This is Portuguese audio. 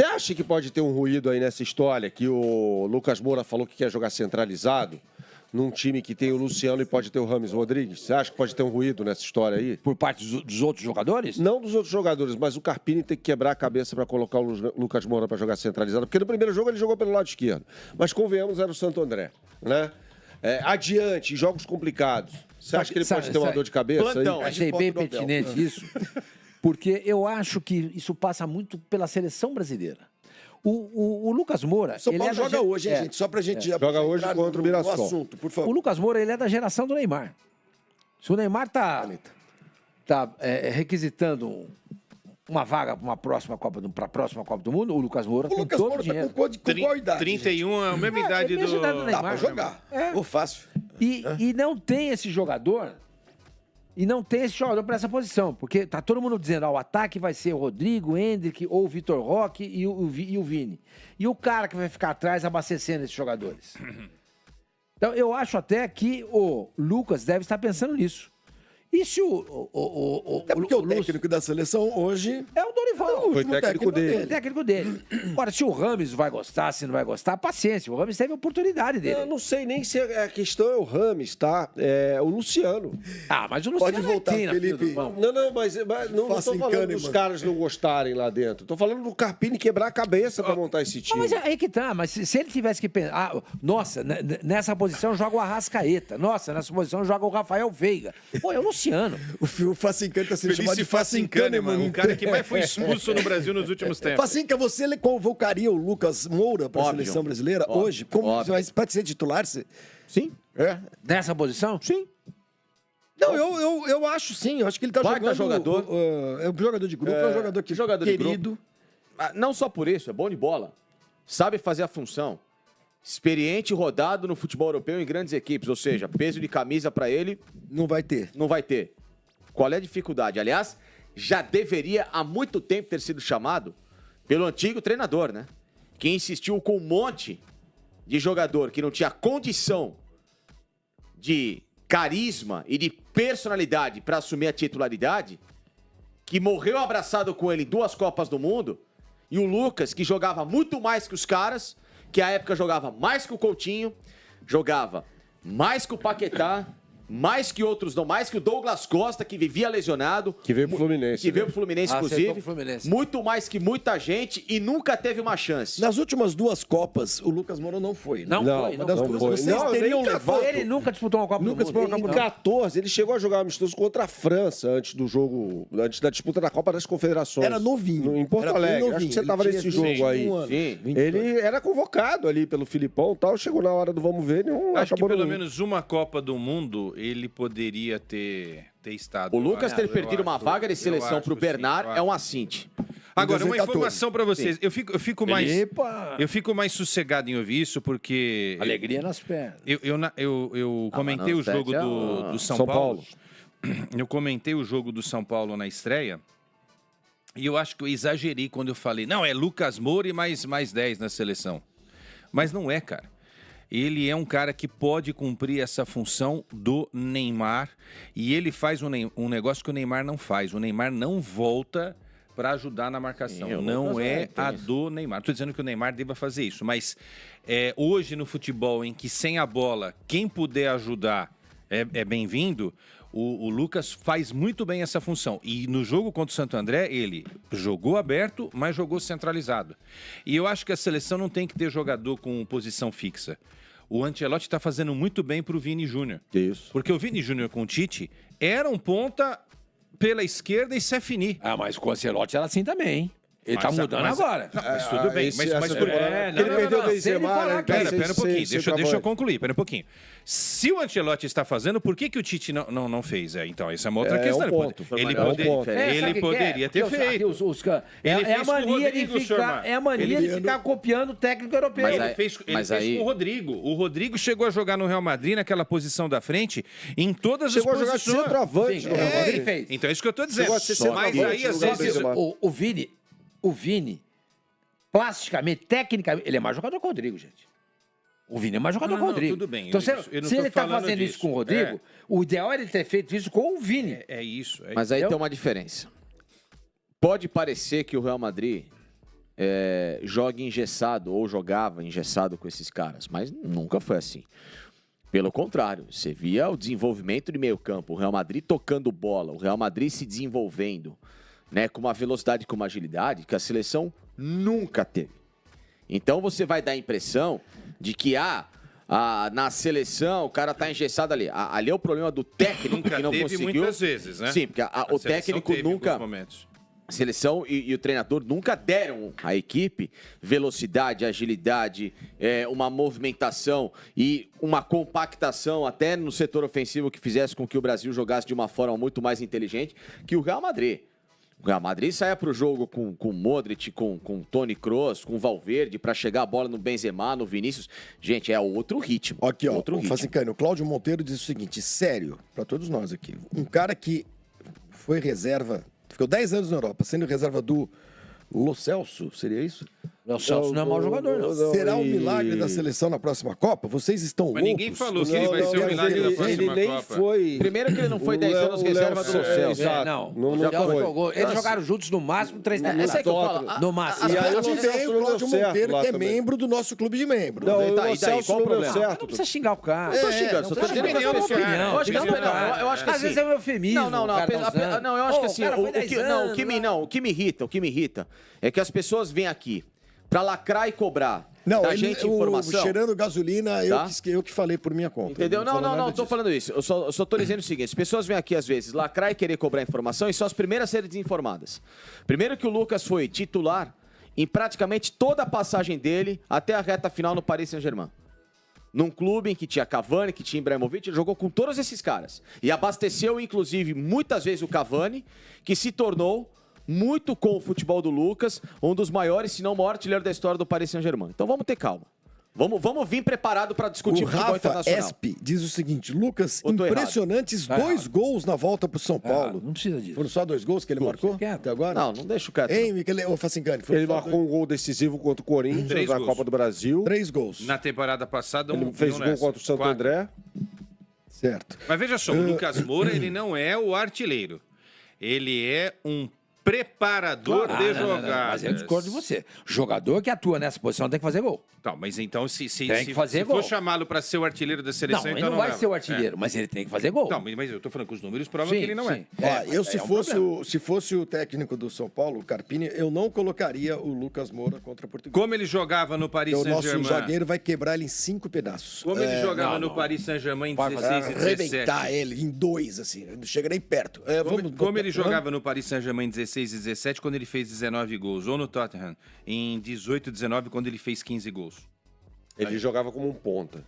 Você acha que pode ter um ruído aí nessa história, que o Lucas Moura falou que quer jogar centralizado, num time que tem o Luciano e pode ter o Rames Rodrigues? Você acha que pode ter um ruído nessa história aí? Por parte dos outros jogadores? Não dos outros jogadores, mas o Carpini tem que quebrar a cabeça para colocar o Lucas Moura para jogar centralizado, porque no primeiro jogo ele jogou pelo lado esquerdo. Mas convenhamos, era o Santo André, né? Adiante, jogos complicados. Você acha que ele pode ter uma dor de cabeça? Plantão, achei bem pertinente isso, porque eu acho que isso passa muito pela seleção brasileira. O Lucas Moura... São Paulo joga hoje, hein, gente? Só pra gente... Joga hoje contra o Mirassol. Assunto, por favor. O Lucas Moura, ele é da geração do Neymar. Se o Neymar tá requisitando uma vaga para a próxima Copa do Mundo, o Lucas Moura tem todo o dinheiro. Com qual idade? 31 é a mesma idade do... Dá pra jogar. Fácil. E não tem esse jogador... E não tem esse jogador para essa posição, porque tá todo mundo dizendo, o ataque vai ser o Rodrigo, o Hendrick, ou o Vitor Roque e o Vini. E o cara que vai ficar atrás abastecendo esses jogadores. Então, eu acho até que o Lucas deve estar pensando nisso. E se Até porque o técnico da seleção hoje... É o Dorival. Foi técnico dele. É técnico dele. Agora, se o Rames vai gostar, se não vai gostar, paciência. O Rames teve a oportunidade dele. Eu não sei nem se a questão é o Rames, tá? É o Luciano. Mas o Luciano pode voltar, Felipe. Não, mas não estou falando dos caras não gostarem lá dentro. Estou falando do Carpini quebrar a cabeça para montar esse time. Mas aí que tá. Mas se ele tivesse que pensar... nossa, nessa posição joga o Arrascaeta. Nossa, nessa posição joga o Rafael Veiga. Pô, é o Luciano. O Facinca está sendo chamado de Facinca, mano. O cara que mais foi expulso no Brasil nos últimos tempos. Facinca, você convocaria o Lucas Moura para a seleção brasileira hoje? Pode ser titular? Sim. Nessa posição? Sim. Não, eu acho sim. Eu acho que ele está jogando... jogador. É um jogador de grupo, é um jogador querido. Não só por isso, é bom de bola. Sabe fazer a função. Experiente e rodado no futebol europeu em grandes equipes, ou seja, peso de camisa para ele... Não vai ter. Não vai ter. Qual é a dificuldade? Aliás, já deveria há muito tempo ter sido chamado pelo antigo treinador, né? Que insistiu com um monte de jogador que não tinha condição de carisma e de personalidade para assumir a titularidade, que morreu abraçado com ele em 2 Copas do Mundo, e o Lucas, que jogava muito mais que os caras, que à época jogava mais que o Coutinho, jogava mais que o Paquetá, mais que outros, não, mais que o Douglas Costa, que vivia lesionado. Que veio pro Fluminense. Que veio pro Fluminense, inclusive. Muito mais que muita gente e nunca teve uma chance. Nas últimas 2 Copas, o Lucas Moura não foi. Né? Não foi. Vocês teriam levado... Ele nunca disputou uma Copa do Mundo. Em 14, ele chegou a jogar amistoso contra a França antes do jogo, antes da disputa da Copa das Confederações. Era novinho. Em Porto Alegre. Acho que você estava nesse jogo aí. Sim. Ele era convocado ali pelo Filipão e tal. Chegou na hora do vamos ver. Acho que pelo menos uma Copa do Mundo ele poderia ter estado. O Lucas ter perdido uma vaga de seleção pro Bernard é um assinte. Agora, uma informação para vocês. Eu fico mais sossegado em ouvir isso, porque... Alegria nas pernas. Eu comentei o jogo do São Paulo. Eu comentei o jogo do São Paulo na estreia. E eu acho que eu exagerei quando eu falei, não, é Lucas Moura e mais 10 na seleção. Mas não é, cara. Ele é um cara que pode cumprir essa função do Neymar. E ele faz um negócio que o Neymar não faz. O Neymar não volta para ajudar na marcação. Sim, não é a do Neymar. Estou dizendo que o Neymar deva fazer isso. Mas hoje no futebol, em que sem a bola, quem puder ajudar é bem-vindo, o Lucas faz muito bem essa função. E no jogo contra o Santo André, ele jogou aberto, mas jogou centralizado. E eu acho que a seleção não tem que ter jogador com posição fixa. O Ancelotti está fazendo muito bem para o Vini Júnior. Isso. Porque o Vini Júnior com o Tite era um ponta pela esquerda e Sefini. Mas com o Ancelotti era assim também, hein? Ele tá mudando agora. Mas tudo bem. Mas por ele perdeu o Benzema. Pera um pouquinho. Deixa eu concluir. Pera um pouquino. Se o Ancelotti está fazendo, por que o Tite não fez? Então, essa é uma outra questão. Ele poderia ter feito. É a mania de ficar copiando o técnico europeu. Ele fez com o Rodrigo. O Rodrigo chegou a jogar no Real Madrid, naquela posição da frente, em todas as posições. Chegou a jogar de centroavante no Real Madrid. Então, é isso que eu estou dizendo. Mas aí, às vezes... O Vini, plasticamente, tecnicamente, ele é mais jogador que o Rodrigo, gente. O Vini é mais jogador que o Rodrigo. Tudo bem. Então, se ele está fazendo isso com o Rodrigo, o ideal é ele ter feito isso com o Vini. É isso. Mas aí tem uma diferença. Pode parecer que o Real Madrid jogue engessado ou jogava engessado com esses caras, mas nunca foi assim. Pelo contrário, você via o desenvolvimento de meio campo, o Real Madrid tocando bola, o Real Madrid se desenvolvendo, né, com uma velocidade, com uma agilidade que a seleção nunca teve. Então você vai dar a impressão de que na seleção o cara tá engessado ali. Ali é o problema do técnico que não conseguiu. Muitas vezes, né? Sim, porque o técnico nunca... A seleção e o treinador nunca deram à equipe velocidade, agilidade, uma movimentação e uma compactação até no setor ofensivo que fizesse com que o Brasil jogasse de uma forma muito mais inteligente que o Real Madrid. O Real Madrid saia para o jogo com Modric, com Toni Kroos, com Valverde, para chegar a bola no Benzema, no Vinícius. Gente, é outro ritmo. Aqui, ó, outro ritmo. Facincani, o Cláudio Monteiro diz o seguinte, sério, para todos nós aqui. Um cara que foi reserva, ficou 10 anos na Europa, sendo reserva do Lo Celso, seria isso? Lo Celso não é mau jogador, não. Será um milagre da seleção na próxima Copa? Vocês estão loucos? Mas ninguém falou que ele vai ser um milagre na próxima ele nem Copa. Foi... Primeiro que ele não foi 10 anos reserva do Lo Celso. Não. Eles jogaram juntos no máximo 3 temporadas. Essa é que eu falo. No máximo. E aí o Cláudio Monteiro, que é membro do nosso clube de membros. Não, E daí, qual o problema? Não precisa xingar o cara. Eu tô xingando, só tô dizendo que a opinião. eu acho que Às vezes é um eufemismo. Não, eu acho que assim, o que me irrita é que as pessoas vêm aqui pra lacrar e cobrar da gente informação. Cheirando gasolina, Tá? eu que falei por minha conta. Entendeu? Não, tô falando isso. Eu só tô dizendo o seguinte: as pessoas vêm aqui, às vezes, lacrar e querer cobrar informação e são as primeiras a serem desinformadas. Primeiro que o Lucas foi titular em praticamente toda a passagem dele até a reta final no Paris Saint-Germain. Num clube em que tinha Cavani, que tinha Ibrahimovic, ele jogou com todos esses caras. E abasteceu, inclusive, muitas vezes o Cavani, que se tornou, muito com o futebol do Lucas, um dos maiores, se não o maior artilheiro da história do Paris Saint-Germain. Então vamos ter calma. Vamos vir preparado para discutir o futebol Rafa internacional. Esp diz o seguinte, Lucas, Ou tô impressionantes errado? 2 gols na volta pro São Paulo. Não precisa disso. Foram só 2 gols que ele marcou Quieto. até agora? Não deixa o cara. Hein, Michele, ô Facincani? Ele marcou um gol decisivo contra o Corinthians 3 na gols. Copa do Brasil. 3 gols. Na temporada passada, Ele fez gol contra o Santo André. Certo. Mas veja só, o Lucas Moura, ele não é o artilheiro. Ele é um preparador de jogadas. Mas eu discordo de você. Jogador que atua nessa posição tem que fazer gol. Tá, mas então, se fazer for gol. chamá-lo para ser o artilheiro da seleção, Não, ele então não vai leva. ser o artilheiro, mas ele tem que fazer gol. Não, mas eu tô falando que os números provam Sim, que ele não sim. é. Eu, mas se fosse o técnico do São Paulo, o Carpini, eu não colocaria o Lucas Moura contra Portugal. Como ele jogava no Paris Porque o nosso Saint-Germain? zagueiro vai quebrar ele em 5 pedaços. Como ele jogava não, no não. Paris Saint-Germain em Vai 16 e 17? Arrebentar ele em 2, assim. Não chega nem perto. Como ele jogava no Paris Saint-Germain em 16 e 17, quando ele fez 19 gols, ou no Tottenham em 18 e 19, quando ele fez 15 gols. Ele jogava como um ponta.